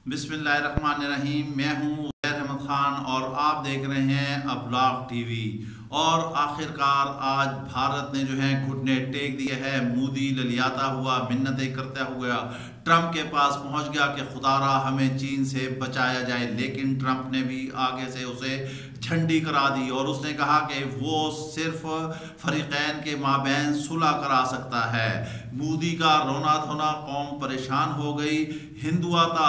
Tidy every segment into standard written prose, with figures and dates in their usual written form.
बिस्मिल्लाहिर्रहमानिर्रहीम। मैं हूँ उज़ैर अहमद ख़ान और आप देख रहे हैं अब्लॉग टीवी। और आखिरकार आज भारत ने जो है घुटने टेक दिए है। मोदी ललियाता हुआ मिन्नतें करता हुआ ट्रंप के पास पहुंच गया कि खुदारा हमें चीन से बचाया जाए, लेकिन ट्रंप ने भी आगे से उसे झंडी करा दी और उसने कहा कि वो सिर्फ फरीकैन के माबैन सुलह करा सकता है। मोदी का रोना धोना, कौम परेशान हो गई। हिंदुआता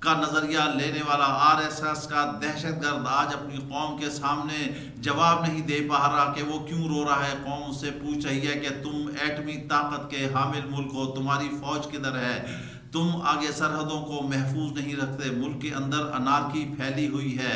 का नजरिया लेने वाला आरएसएस का दहशतगर्द आज अपनी कौम के सामने जवाब नहीं दे पा रहा कि वो क्यों रो रहा है। कौम उससे पूछ रही है कि तुम एटमी ताकत के हामिल मुल्क हो, तुम्हारी फौज किधर है, तुम आगे सरहदों को महफूज नहीं रखते, मुल्क के अंदर अनारकी फैली हुई है,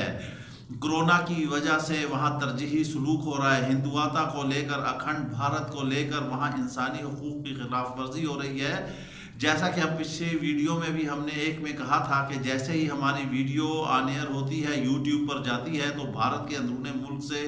कोरोना की वजह से वहाँ तरजीही सलूक हो रहा है, हिंदुआता को लेकर, अखंड भारत को लेकर वहाँ इंसानी हुकूक की खिलाफ वर्जी हो रही है। जैसा कि हम पिछले वीडियो में भी हमने एक में कहा था कि जैसे ही हमारी वीडियो ऑन एयर होती है, यूट्यूब पर जाती है, तो भारत के अंदरूनी मुल्क से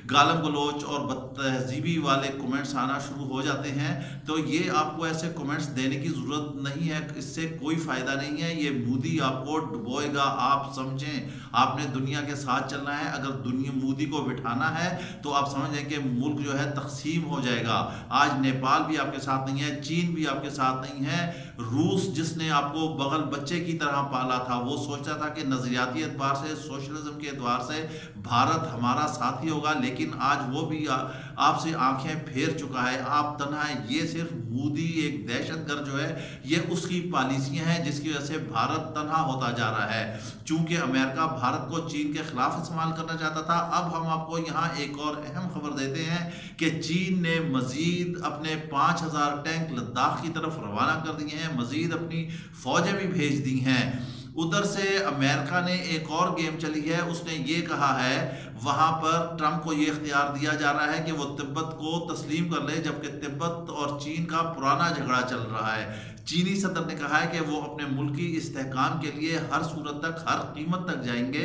गालम गलोच और बदतहजीबी वाले कमेंट्स आना शुरू हो जाते हैं। तो ये आपको ऐसे कमेंट्स देने की ज़रूरत नहीं है, इससे कोई फ़ायदा नहीं है। ये मोदी आपको डुबोएगा, आप समझें। आपने दुनिया के साथ चलना है। अगर दुनिया मोदी को बिठाना है तो आप समझें कि मुल्क जो है तकसीम हो जाएगा। आज नेपाल भी आपके साथ नहीं है, चीन भी आपके साथ नहीं है। रूस जिसने आपको बगल बच्चे की तरह पाला था, वो सोचता था कि नजरियाती एतबार से, सोशलिज्म के एतबार से भारत हमारा साथी होगा, लेकिन आज वो भी आपसे आंखें फेर चुका है। आप तन्हा है। ये सिर्फ मोदी एक दहशतगर्द जो है, ये उसकी पॉलिसियां हैं जिसकी वजह से भारत तन्हा होता जा रहा है। चूंकि अमेरिका भारत को चीन के खिलाफ इस्तेमाल करना चाहता था। अब हम आपको यहाँ एक और अहम खबर देते हैं कि चीन ने मजीद अपने 5000 टैंक लद्दाख की तरफ रवाना कर दिए हैं, मजीद अपनी फौजें भी भेज दी हैं। उधर से अमेरिका ने एक और गेम चली है। उसने ये कहा है, वहां पर ट्रंप को ये इख्तियार दिया जा रहा है कि वो तिब्बत को तस्लीम कर ले, जबकि तिब्बत और चीन का पुराना झगड़ा चल रहा है। चीनी सदर ने कहा है कि वो अपने मुल्क की इस्तेहकाम के लिए हर सूरत तक, हर कीमत तक जाएंगे।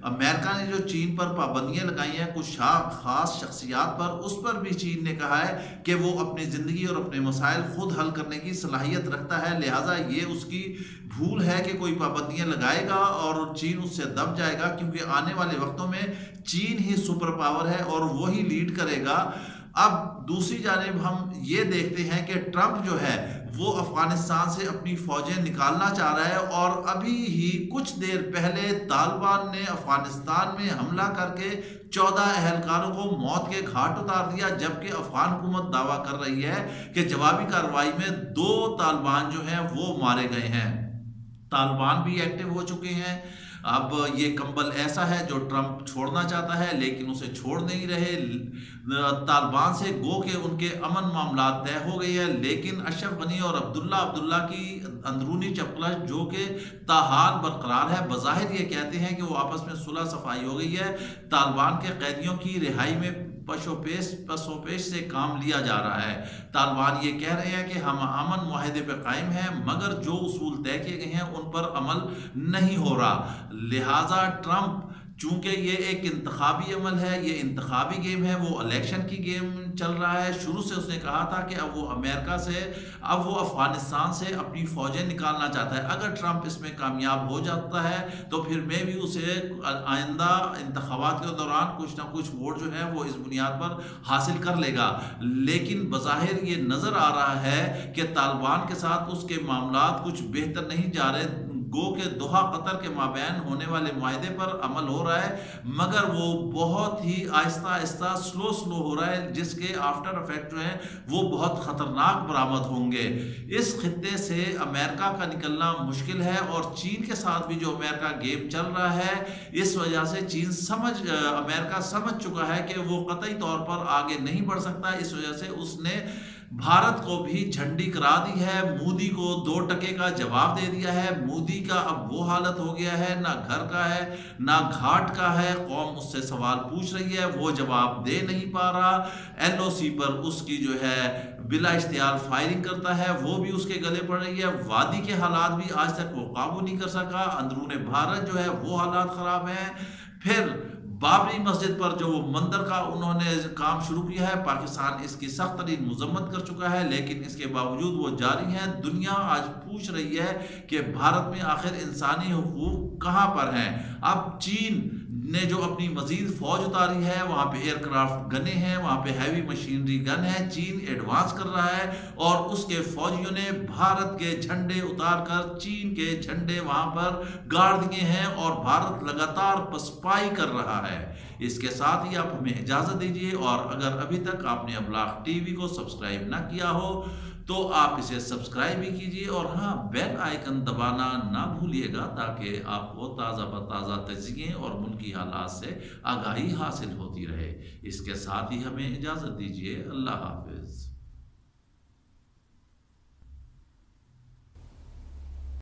अमेरिका ने जो चीन पर पाबंदियां लगाई हैं कुछ खास शख्सियात पर, उस पर भी चीन ने कहा है कि वो अपनी ज़िंदगी और अपने मसाइल खुद हल करने की सलाहियत रखता है। लिहाजा ये उसकी भूल है कि कोई पाबंदियां लगाएगा और चीन उससे दब जाएगा, क्योंकि आने वाले वक्तों में चीन ही सुपर पावर है और वो ही लीड करेगा। अब दूसरी जानिब हम ये देखते हैं कि ट्रंप जो है वो अफगानिस्तान से अपनी फौजें निकालना चाह रहा है और अभी ही कुछ देर पहले तालिबान ने अफगानिस्तान में हमला करके 14 अहलकारों को मौत के घाट उतार दिया, जबकि अफगान हुकूमत दावा कर रही है कि जवाबी कार्रवाई में 2 तालिबान जो हैं वो मारे गए हैं। तालिबान भी एक्टिव हो चुके हैं। अब ये कंबल ऐसा है जो ट्रंप छोड़ना चाहता है लेकिन उसे छोड़ नहीं रहे। तालिबान से गो के उनके अमन मामला तय हो गए हैं, लेकिन अशरफ गनी और अब्दुल्ला की अंदरूनी चपकलश जो कि ताहाल बरकरार है। बज़ाहिर ये कहते हैं कि वो आपस में सुलह सफाई हो गई है। तालिबान के कैदियों की रिहाई में पसोपेश से काम लिया जा रहा है। तालिबान ये कह रहे हैं कि हम अमन मुआहदे पर कायम हैं, मगर जो उसूल तय किए गए हैं उन पर अमल नहीं हो रहा। लिहाजा ट्रंप, चूंकि ये एक इंतखाबी अमल है, ये इंतखाबी गेम है, वो इलेक्शन की गेम चल रहा है। शुरू से उसने कहा था कि अब वो अमेरिका से, अब वो अफगानिस्तान से अपनी फौजें निकालना चाहता है। अगर ट्रंप इसमें कामयाब हो जाता है तो फिर मैं भी उसे आइंदा इंतखाबात के दौरान कुछ ना कुछ वोट जो है वो इस बुनियाद पर हासिल कर लेगा। लेकिन बज़ाहिर ये नज़र आ रहा है कि तालिबान के साथ उसके मामला कुछ बेहतर नहीं जा रहे। गो के दोहा कतर के माबैन होने वाले मायदे पर अमल हो रहा है, मगर वो बहुत ही आहिस्ता आहिस्ता स्लो हो रहा है, जिसके आफ्टर इफेक्ट जो है वो बहुत ख़तरनाक बरामद होंगे। इस खित्ते से अमेरिका का निकलना मुश्किल है और चीन के साथ भी जो अमेरिका गेम चल रहा है, इस वजह से अमेरिका समझ चुका है कि वो कतई तौर पर आगे नहीं बढ़ सकता। इस वजह से उसने भारत को भी झंडी करा दी है। मोदी को 2 टके का जवाब दे दिया है। मोदी का अब वो हालत हो गया है, ना घर का है ना घाट का है। कौम उससे सवाल पूछ रही है, वो जवाब दे नहीं पा रहा। एलओसी पर उसकी जो है बिला इख्तियार फायरिंग करता है, वो भी उसके गले पड़ रही है। वादी के हालात भी आज तक वो काबू नहीं कर सका। अंदरूने भारत जो है वो हालात खराब हैं। फिर बाबरी मस्जिद पर जो मंदिर का उन्होंने काम शुरू किया है, पाकिस्तान इसकी सख्त तरीन मजम्मत कर चुका है, लेकिन इसके बावजूद वो जारी है। दुनिया आज पूछ रही है कि भारत में आखिर इंसानी हुकूक कहाँ पर हैं। अब चीन ने जो अपनी मजीद फौज उतारी है, वहाँ पे एयरक्राफ्ट गने हैं, वहाँ पे हैवी मशीनरी गन है, चीन एडवांस कर रहा है और उसके फौजियों ने भारत के झंडे उतार कर चीन के झंडे वहाँ पर गाड़ दिए हैं और भारत लगातार पसपाई कर रहा है। इसके साथ ही आप हमें इजाज़त दीजिए, और अगर अभी तक आपने अबलाग टीवी को सब्सक्राइब ना किया हो तो आप इसे सब्सक्राइब भी कीजिए, और हाँ, बेल आइकन दबाना ना भूलिएगा ताकि आपको ताज़ा बताज़ा तज़किए और मुल्की हालात से आगाही हासिल होती रहे। इसके साथ ही हमें इजाज़त दीजिए। अल्लाह हाफिज़।